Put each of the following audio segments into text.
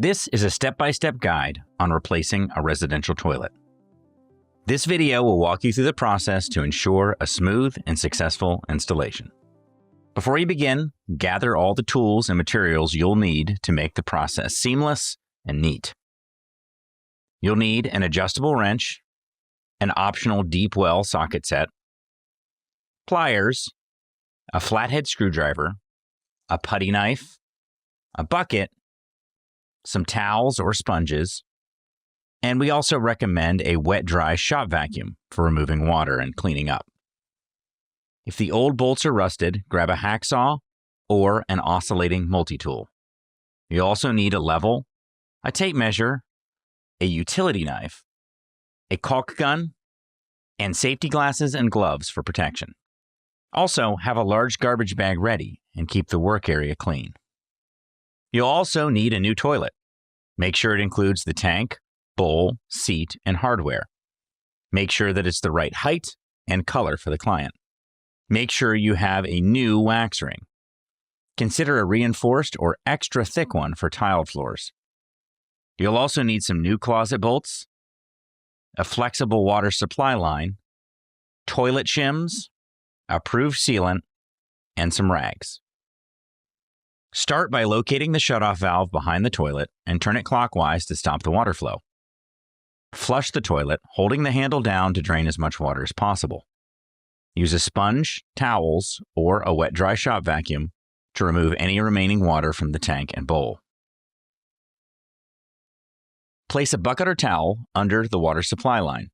This is a step-by-step guide on replacing a residential toilet. This video will walk you through the process to ensure a smooth and successful installation. Before you begin, gather all the tools and materials you'll need to make the process seamless and neat. You'll need an adjustable wrench, an optional deep well socket set, pliers, a flathead screwdriver, a putty knife, a bucket, some towels or sponges, and we also recommend a wet-dry shop vacuum for removing water and cleaning up. If the old bolts are rusted, grab a hacksaw or an oscillating multi-tool. You also need a level, a tape measure, a utility knife, a caulk gun, and safety glasses and gloves for protection. Also, have a large garbage bag ready and keep the work area clean. You'll also need a new toilet. Make sure it includes the tank, bowl, seat, and hardware. Make sure that it's the right height and color for the client. Make sure you have a new wax ring. Consider a reinforced or extra thick one for tiled floors. You'll also need some new closet bolts, a flexible water supply line, toilet shims, approved sealant, and some rags. Start by locating the shutoff valve behind the toilet and turn it clockwise to stop the water flow. Flush the toilet, holding the handle down to drain as much water as possible. Use a sponge, towels, or a wet-dry shop vacuum to remove any remaining water from the tank and bowl. Place a bucket or towel under the water supply line.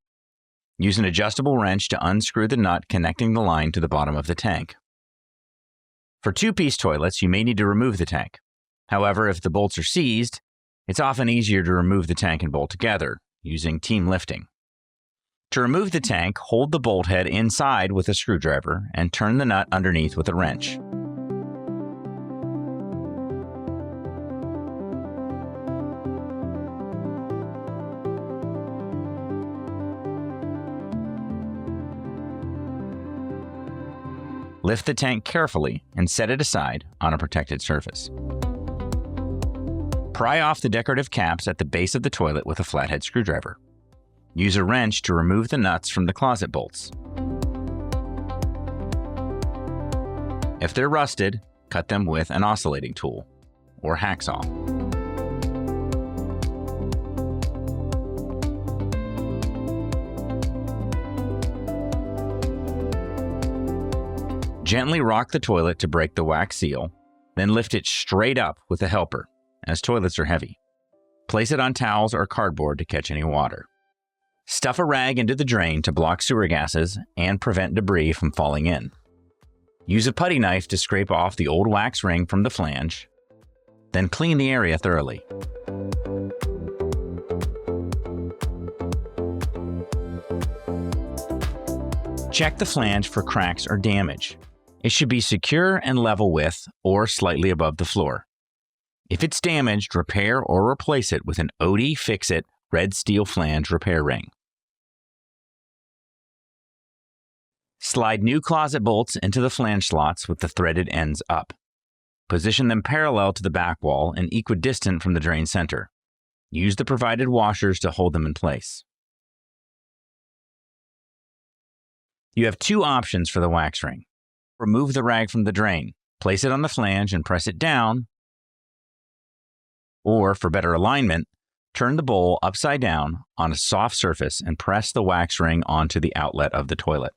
Use an adjustable wrench to unscrew the nut connecting the line to the bottom of the tank. For two-piece toilets, you may need to remove the tank. However, if the bolts are seized, it's often easier to remove the tank and bolt together, using team lifting. To remove the tank, hold the bolt head inside with a screwdriver and turn the nut underneath with a wrench. Lift the tank carefully and set it aside on a protected surface. Pry off the decorative caps at the base of the toilet with a flathead screwdriver. Use a wrench to remove the nuts from the closet bolts. If they're rusted, cut them with an oscillating tool or hacksaw. Gently rock the toilet to break the wax seal, then lift it straight up with a helper, as toilets are heavy. Place it on towels or cardboard to catch any water. Stuff a rag into the drain to block sewer gases and prevent debris from falling in. Use a putty knife to scrape off the old wax ring from the flange, then clean the area thoroughly. Check the flange for cracks or damage. It should be secure and level with or slightly above the floor. If it's damaged, repair or replace it with an OD Fix-It red steel flange repair ring. Slide new closet bolts into the flange slots with the threaded ends up. Position them parallel to the back wall and equidistant from the drain center. Use the provided washers to hold them in place. You have two options for the wax ring. Remove the rag from the drain, place it on the flange and press it down, or for better alignment, turn the bowl upside down on a soft surface and press the wax ring onto the outlet of the toilet.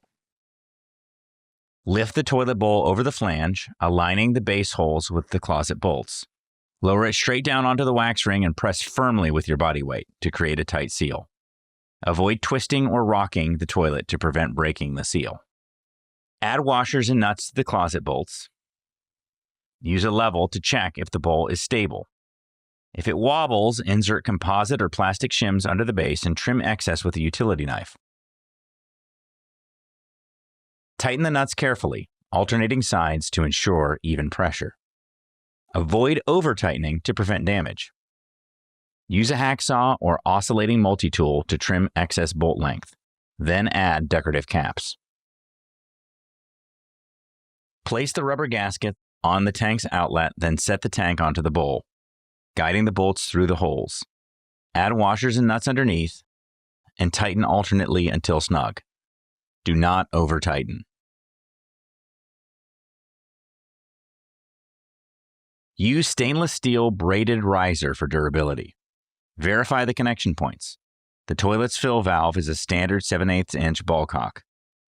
Lift the toilet bowl over the flange, aligning the base holes with the closet bolts. Lower it straight down onto the wax ring and press firmly with your body weight to create a tight seal. Avoid twisting or rocking the toilet to prevent breaking the seal. Add washers and nuts to the closet bolts. Use a level to check if the bowl is stable. If it wobbles, insert composite or plastic shims under the base and trim excess with a utility knife. Tighten the nuts carefully, alternating sides to ensure even pressure. Avoid over-tightening to prevent damage. Use a hacksaw or oscillating multi-tool to trim excess bolt length. Then add decorative caps. Place the rubber gasket on the tank's outlet, then set the tank onto the bowl. guiding the bolts through the holes. Add washers and nuts underneath, and tighten alternately until snug. Do not over-tighten. Use stainless steel braided riser for durability. Verify the connection points. The toilet's fill valve is a standard 7/8 inch ball cock,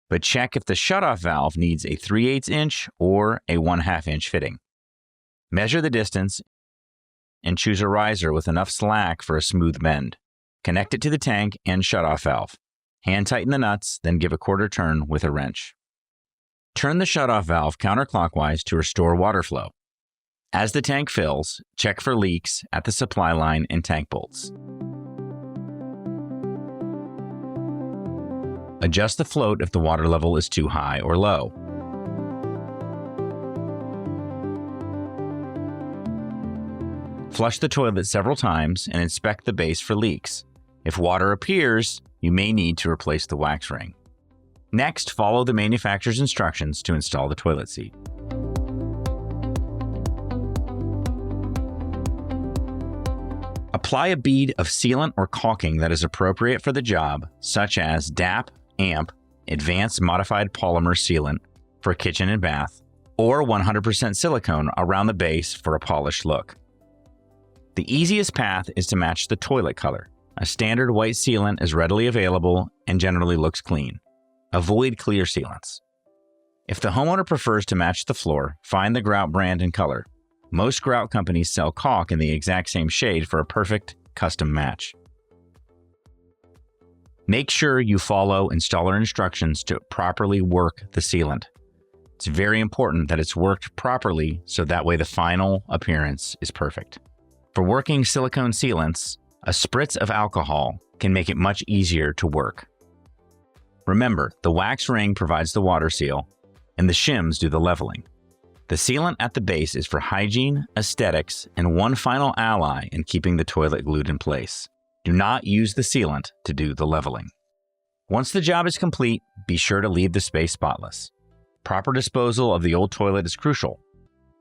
but check if the shutoff valve needs a 3/8 inch or a 1/2 inch fitting. Measure the distance and choose a riser with enough slack for a smooth bend. Connect it to the tank and shutoff valve. Hand tighten the nuts, then give a quarter turn with a wrench. Turn the shutoff valve counterclockwise to restore water flow. As the tank fills, check for leaks at the supply line and tank bolts. Adjust the float if the water level is too high or low. Flush the toilet several times and inspect the base for leaks. If water appears, you may need to replace the wax ring. Next, follow the manufacturer's instructions to install the toilet seat. Apply a bead of sealant or caulking that is appropriate for the job, such as DAP, AMP, Advanced Modified Polymer Sealant for kitchen and bath, or 100% silicone around the base for a polished look. The easiest path is to match the toilet color. A standard white sealant is readily available and generally looks clean. Avoid clear sealants. If the homeowner prefers to match the floor, find the grout brand and color. Most grout companies sell caulk in the exact same shade for a perfect custom match. Make sure you follow installer instructions to properly work the sealant. It's very important that it's worked properly so that way the final appearance is perfect. For working silicone sealants, a spritz of alcohol can make it much easier to work. Remember, the wax ring provides the water seal, and the shims do the leveling. The sealant at the base is for hygiene, aesthetics, and one final ally in keeping the toilet glued in place. Do not use the sealant to do the leveling. Once the job is complete, be sure to leave the space spotless. Proper disposal of the old toilet is crucial.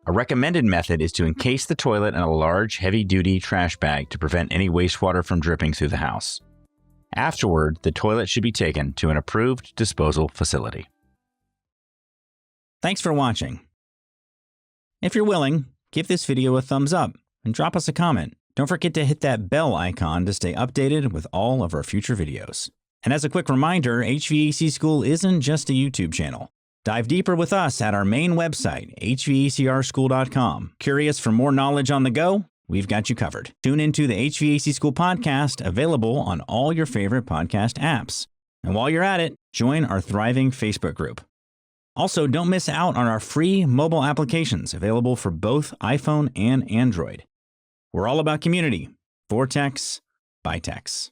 A recommended method is to encase the toilet in a large, heavy-duty trash bag to prevent any wastewater from dripping through the house. Afterward, the toilet should be taken to an approved disposal facility. Thanks for watching. If you're willing, give this video a thumbs up and drop us a comment. Don't forget to hit that bell icon to stay updated with all of our future videos. And as a quick reminder, HVAC School isn't just a YouTube channel. Dive deeper with us at our main website, hvacrschool.com. Curious for more knowledge on the go? We've got you covered. Tune into the HVAC School podcast, available on all your favorite podcast apps. And while you're at it, join our thriving Facebook group. Also, don't miss out on our free mobile applications available for both iPhone and Android. We're all about community. For techs, by techs.